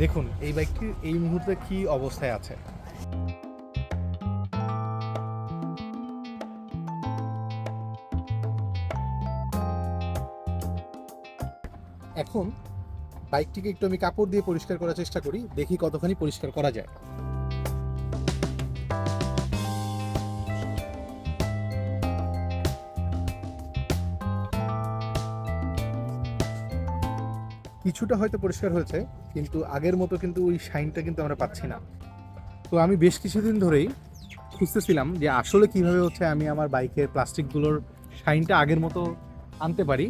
দেখুন এই বাইকটি এই মুহূর্তে কি অবস্থায় আছে। এখন বাইকটিকে একটু আমি কাপড় দিয়ে পরিষ্কার করার চেষ্টা করি, দেখি কতখানি পরিষ্কার করা যায়। কিছুটা হয়তো পরিষ্কার হয়েছে, কিন্তু আগের মতো কিন্তু ওই শাইনটা কিন্তু আমরা পাচ্ছি না। তো আমি বেশ কিছুদিন ধরেই খুঁজতেছিলাম যে আসলে কিভাবে হচ্ছে আমি আমার বাইকের প্লাস্টিকগুলোর শাইনটা আগের মতো আনতে পারি।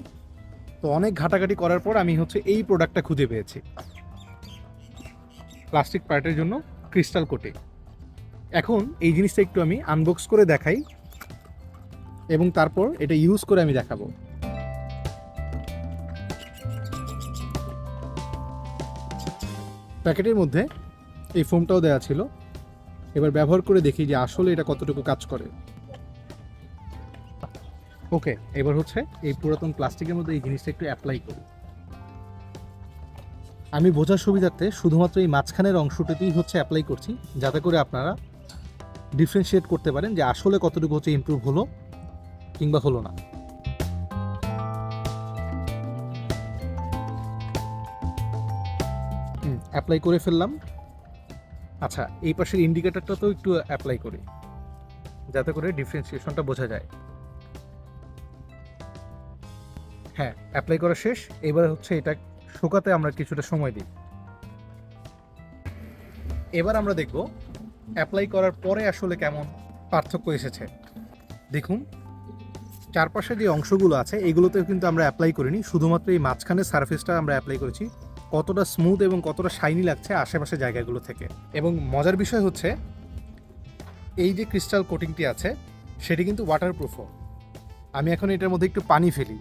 তো অনেক ঘাটাঘাটি করার পর আমি হচ্ছে এই প্রোডাক্টটা খুঁজে পেয়েছি, প্লাস্টিক পার্টের জন্য ক্রিস্টাল কোটিং। এখন এই জিনিসটা একটু আমি আনবক্স করে দেখাই এবং তারপর এটা ইউজ করে আমি দেখাবো। প্যাকেটের মধ্যে এই ফোমটাও দেওয়া ছিল, এবার ব্যবহার করে দেখি যে আসলে এটা কতটুকু কাজ করে। ওকে, এবার হচ্ছে এই পুরাতন প্লাস্টিকের মধ্যে এই জিনিসটা একটু অ্যাপ্লাই করি। আমি বোঝার সুবিধার্থে শুধুমাত্র এই মাঝখানের অংশটাতেই হচ্ছে অ্যাপ্লাই করছি, যাতে করে আপনারা ডিফারেন্সিয়েট করতে পারেন যে আসলে কতটুকু হচ্ছে ইমপ্রুভ হলো কিংবা হলো না। অ্যাপ্লাই করে ফেললাম। আচ্ছা, এই পাশের ইন্ডিকেটরটাতেও একটু অ্যাপ্লাই করি, যাতে করে ডিফারেন্সিয়েশনটা বোঝা যায়। হ্যাঁ, অ্যাপ্লাই করা শেষ। এবার হচ্ছে এটা শুকাতে আমরা কিছুটা সময় দিই। এবার আমরা দেখব অ্যাপ্লাই করার পরে আসলে কেমন পার্থক্য এসেছে। দেখুন, চারপাশে যে অংশগুলো আছে এগুলোতেও কিন্তু আমরা অ্যাপ্লাই করিনি, শুধুমাত্র এই মাঝখানের সারফেসটা আমরা অ্যাপ্লাই করেছি। কতটা স্মুথ এবং কতটা শাইনি লাগছে আশেপাশে জায়গাগুলো থেকে। এবং মজার বিষয় হচ্ছে এই যে ক্রিস্টাল কোটিংটি আছে সেটি কিন্তু ওয়াটারপ্রুফও। আমি এখন এটার মধ্যে একটু পানি ফেলি,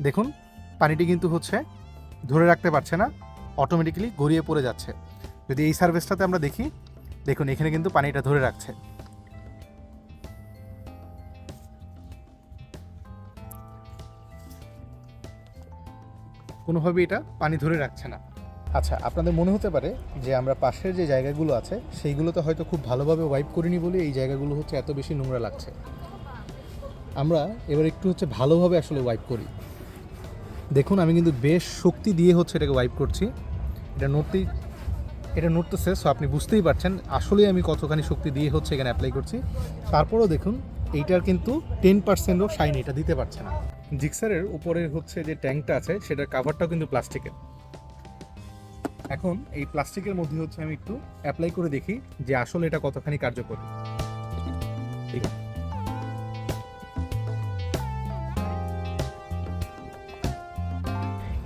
দেখুন পানিটি কিন্তু হচ্ছে ধরে রাখতে পারছে না, অটোমেটিক্যালি গড়িয়ে পড়ে যাচ্ছে। যদি এই সার্ভিসটাতে আমরা দেখি, দেখুন এখানে কিন্তু পানিটা ধরে রাখছে। কোনোভাবে এটা পানি ধরে রাখছে না। আচ্ছা, আপনাদের মনে হতে পারে যে আমরা পাশের যে জায়গাগুলো আছে সেইগুলোতে হয়তো খুব ভালোভাবে ওয়াইপ করিনি বলে এই জায়গাগুলো হচ্ছে এত বেশি নোংরা লাগছে। আমরা এবার একটু হচ্ছে ভালোভাবে আসলে ওয়াইপ করি। দেখুন আমি কিন্তু বেশ শক্তি দিয়ে হচ্ছে এটাকে ওয়াইপ করছি। এটা নড়তেছে, সো আপনি বুঝতেই পারছেন আসলেই আমি কতখানি শক্তি দিয়ে হচ্ছে এখানে অ্যাপ্লাই করছি। তারপরেও দেখুন এইটার কিন্তু 10%ও শাইন এটা দিতে পারছে না। জিক্সারের উপরের হচ্ছে যে ট্যাঙ্কটা আছে সেটার কাভারটাও কিন্তু প্লাস্টিকের। এখন এই প্লাস্টিকের মধ্যে হচ্ছে আমি একটু অ্যাপ্লাই করে দেখি যে আসলে এটা কতখানি কার্যকরী।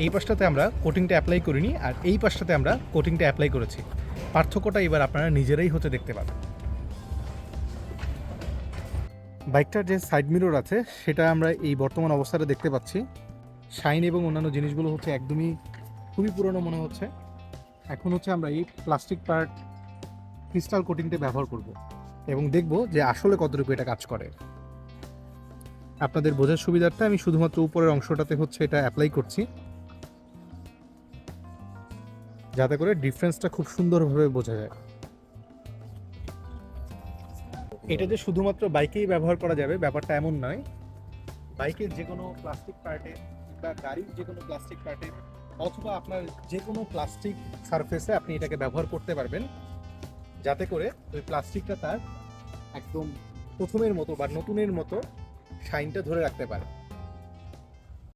এই পাশটাতে আমরা কোটিংটা অ্যাপ্লাই করিনি, আর এই পাশটাতে আমরা কোটিংটা অ্যাপ্লাই করেছি। পার্থক্যটা এবার আপনারা নিজেরাই হচ্ছে দেখতে পাবেন। বাইকটার যে সাইড মিরর আছে সেটা আমরা এই বর্তমান অবস্থাটা দেখতে পাচ্ছি। শাইন এবং অন্যান্য জিনিসগুলো হচ্ছে একদমই খুবই পুরনো মনে হচ্ছে। এখন হচ্ছে আমরা এই প্লাস্টিক পার্ট ক্রিস্টাল কোটিংটা ব্যবহার করব এবং দেখব যে আসলে কতটুকু এটা কাজ করে। আপনাদের বোঝার সুবিধার্থে আমি শুধুমাত্র উপরের অংশটাতে হচ্ছে এটা অ্যাপ্লাই করছি, যাতে করে ডিফারেন্সটা খুব সুন্দরভাবে বোঝা যায়। এটা যে শুধুমাত্র বাইকেই ব্যবহার করা যাবে ব্যাপারটা এমন নয়। বাইকের যে কোনো প্লাস্টিক পার্টে বা গাড়ির যে কোনো প্লাস্টিক পার্টে অথবা আপনার যে কোনো প্লাস্টিক সারফেসে আপনি এটাকে ব্যবহার করতে পারবেন, যাতে করে ওই প্লাস্টিকটা তার একদম প্রথমের মতো বা নতুনের মতো শাইনটা ধরে রাখতে পারে।